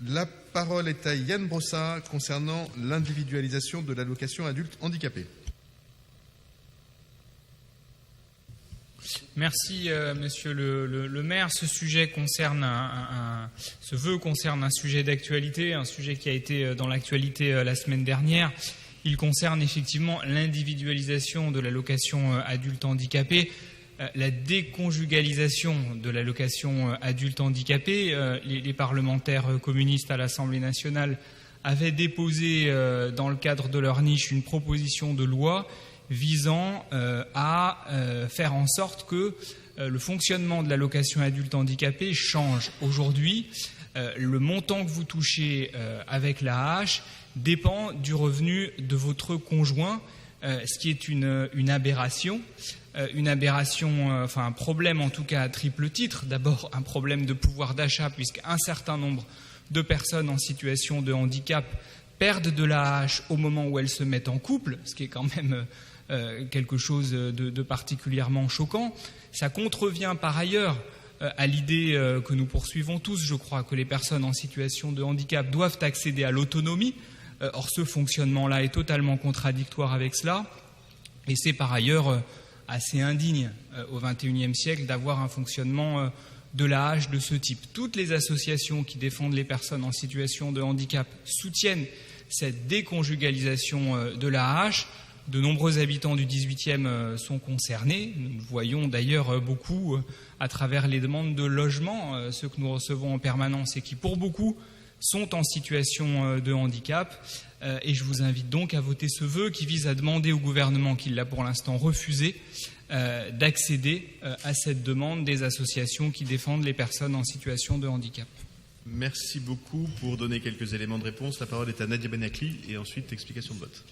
La parole est à Yann Brossat concernant l'individualisation de l'allocation adulte handicapé. Merci, monsieur le maire. Ce sujet concerne un sujet d'actualité, un sujet qui a été dans l'actualité la semaine dernière. Il concerne effectivement l'individualisation de l'allocation adulte handicapé, la déconjugalisation de l'allocation adulte handicapé. Les parlementaires communistes à l'Assemblée nationale avaient déposé dans le cadre de leur niche une proposition de loi visant à faire en sorte que le fonctionnement de l'allocation adulte handicapé change. Aujourd'hui, le montant que vous touchez avec l'AAH dépend du revenu de votre conjoint, ce qui est une aberration. Un problème en tout cas à triple titre. D'abord, un problème de pouvoir d'achat, puisqu'un certain nombre de personnes en situation de handicap perdent de l'AAH au moment où elles se mettent en couple, ce qui est quand même quelque chose de particulièrement choquant. Ça contrevient par ailleurs à l'idée que nous poursuivons tous, je crois, que les personnes en situation de handicap doivent accéder à l'autonomie. Or, ce fonctionnement-là est totalement contradictoire avec cela. Et c'est par ailleurs assez indigne au XXIe siècle d'avoir un fonctionnement de l'AAH de ce type. Toutes les associations qui défendent les personnes en situation de handicap soutiennent cette déconjugalisation de l'AAH. De nombreux habitants du 18e sont concernés. Nous le voyons d'ailleurs beaucoup à travers les demandes de logement, ceux que nous recevons en permanence et qui, pour beaucoup, sont en situation de handicap. Et je vous invite donc à voter ce vœu qui vise à demander au gouvernement, qui l'a pour l'instant refusé, d'accéder à cette demande des associations qui défendent les personnes en situation de handicap. Merci beaucoup. Pour donner quelques éléments de réponse, la parole est à Nadia Benakli et ensuite explication de vote.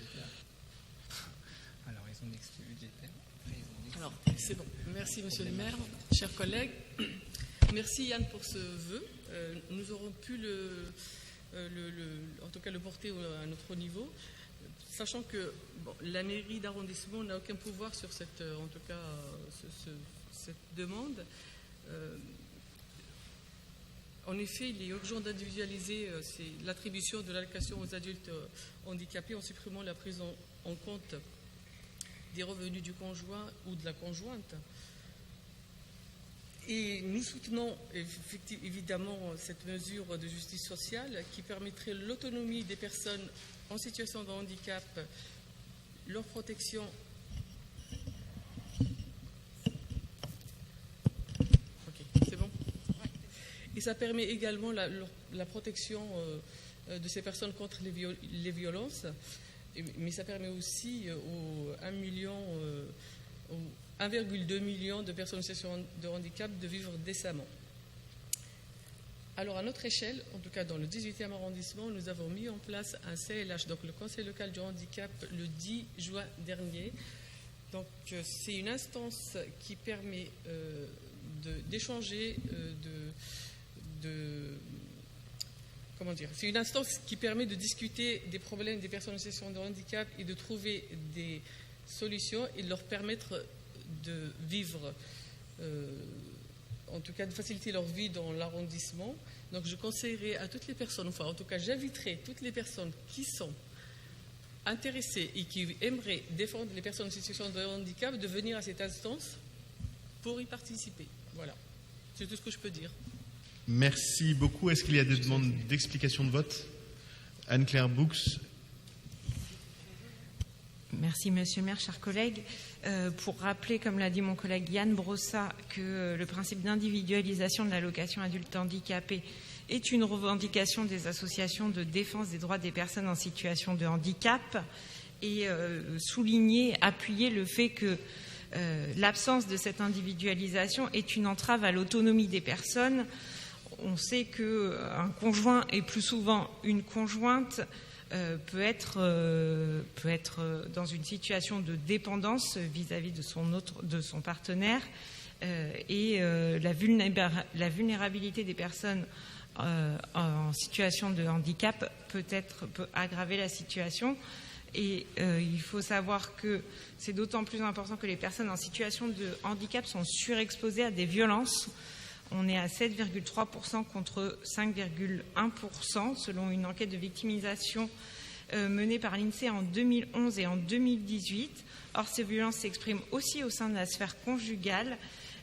Alors, c'est bon. Merci, monsieur le maire, chers collègues. Merci, Yann, pour ce vœu. Nous aurons pu en tout cas le porter à notre niveau, sachant que la mairie d'arrondissement n'a aucun pouvoir sur cette demande. En effet, il est urgent d'individualiser l'attribution de l'allocation aux adultes handicapés en supprimant la prise en compte des revenus du conjoint ou de la conjointe. Et nous soutenons évidemment cette mesure de justice sociale qui permettrait l'autonomie des personnes en situation de handicap, leur protection. Ok, c'est bon. Et ça permet également la protection de ces personnes contre les violences, mais ça permet aussi aux 1,2 million de personnes en situation de handicap de vivre décemment. Alors, à notre échelle, en tout cas dans le 18e arrondissement, nous avons mis en place un CLH, donc le Conseil local du handicap, le 10 juin dernier. Donc, c'est une instance qui permet d'échanger, c'est une instance qui permet de discuter des problèmes des personnes en situation de handicap et de trouver des solutions et de leur permettre de vivre, en tout cas de faciliter leur vie dans l'arrondissement. Donc je conseillerais à toutes les personnes, enfin en tout cas j'inviterai toutes les personnes qui sont intéressées et qui aimeraient défendre les personnes en situation de handicap de venir à cette instance pour y participer. Voilà, c'est tout ce que je peux dire. Merci beaucoup. Est-ce qu'il y a des demandes d'explication de vote ? Anne-Claire Boux. Merci, monsieur le maire, chers collègues. Pour rappeler, comme l'a dit mon collègue Yann Brossat, que le principe d'individualisation de l'allocation adulte handicapé est une revendication des associations de défense des droits des personnes en situation de handicap et appuyer le fait que l'absence de cette individualisation est une entrave à l'autonomie des personnes. On sait qu'un conjoint et plus souvent une conjointe peut être dans une situation de dépendance vis-à-vis de son partenaire et la vulnérabilité des personnes en situation de handicap peut aggraver la situation. Et il faut savoir que c'est d'autant plus important que les personnes en situation de handicap sont surexposées à des violences. On est à 7,3% contre 5,1% selon une enquête de victimisation menée par l'INSEE en 2011 et en 2018. Or, ces violences s'expriment aussi au sein de la sphère conjugale.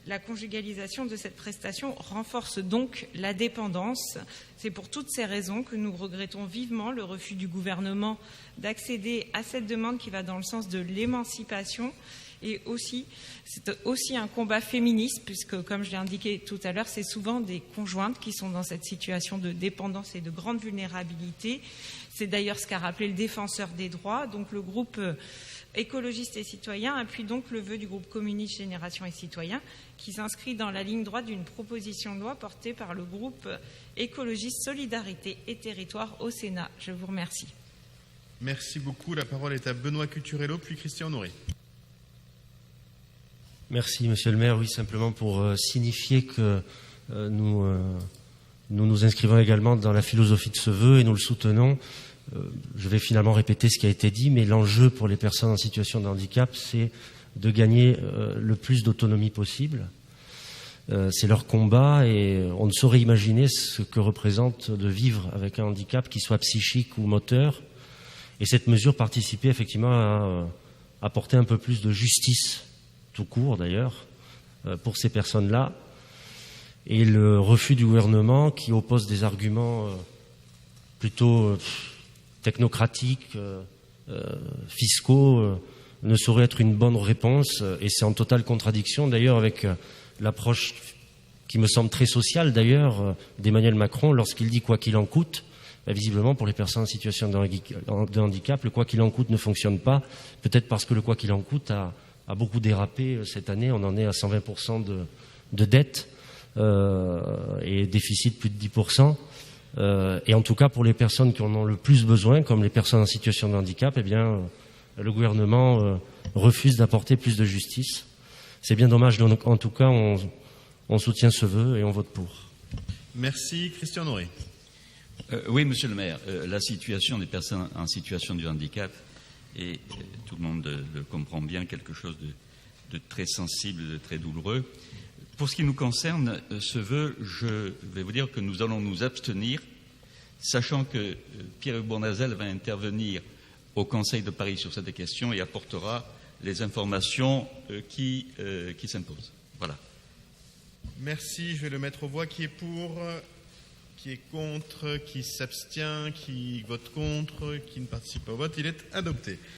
La conjugalisation de cette prestation renforce donc la dépendance. C'est pour toutes ces raisons que nous regrettons vivement le refus du gouvernement d'accéder à cette demande qui va dans le sens de l'émancipation. Et aussi, c'est aussi un combat féministe, puisque, comme je l'ai indiqué tout à l'heure, c'est souvent des conjointes qui sont dans cette situation de dépendance et de grande vulnérabilité. C'est d'ailleurs ce qu'a rappelé le défenseur des droits. Donc le groupe écologiste et citoyen appuie donc le vœu du groupe communiste Génération et Citoyens, qui s'inscrit dans la ligne droite d'une proposition de loi portée par le groupe écologiste Solidarité et Territoire au Sénat. Je vous remercie. Merci beaucoup. La parole est à Benoît Cuturello, puis Christian Honoré. Merci, Monsieur le maire. Oui, simplement pour signifier que nous nous inscrivons également dans la philosophie de ce vœu et nous le soutenons. Je vais finalement répéter ce qui a été dit, mais l'enjeu pour les personnes en situation de handicap, c'est de gagner le plus d'autonomie possible. C'est leur combat et on ne saurait imaginer ce que représente de vivre avec un handicap, qui soit psychique ou moteur. Et cette mesure participait effectivement à apporter un peu plus de justice, tout court d'ailleurs, pour ces personnes-là. Et le refus du gouvernement, qui oppose des arguments plutôt technocratiques, fiscaux, ne saurait être une bonne réponse. Et c'est en totale contradiction d'ailleurs avec l'approche qui me semble très sociale d'ailleurs d'Emmanuel Macron lorsqu'il dit « quoi qu'il en coûte ». Visiblement, pour les personnes en situation de handicap, le « quoi qu'il en coûte » ne fonctionne pas, peut-être parce que le « quoi qu'il en coûte » a beaucoup dérapé cette année. On en est à 120% de dette et déficit plus de 10%. Et en tout cas, pour les personnes qui en ont le plus besoin, comme les personnes en situation de handicap, eh bien, le gouvernement refuse d'apporter plus de justice. C'est bien dommage. Donc, en tout cas, on soutient ce vœu et on vote pour. Merci. Christian Honoré. Oui, monsieur le maire, la situation des personnes en situation de handicap est, tout le monde le comprend bien, quelque chose de très sensible, de très douloureux. Pour ce qui nous concerne, ce vœu, je vais vous dire que nous allons nous abstenir, sachant que Pierre Bournazel va intervenir au Conseil de Paris sur cette question et apportera les informations qui s'imposent. Voilà. Merci. Je vais le mettre aux voix. Qui est pour ? Qui est contre, qui s'abstient, qui vote contre, qui ne participe pas au vote, il est adopté.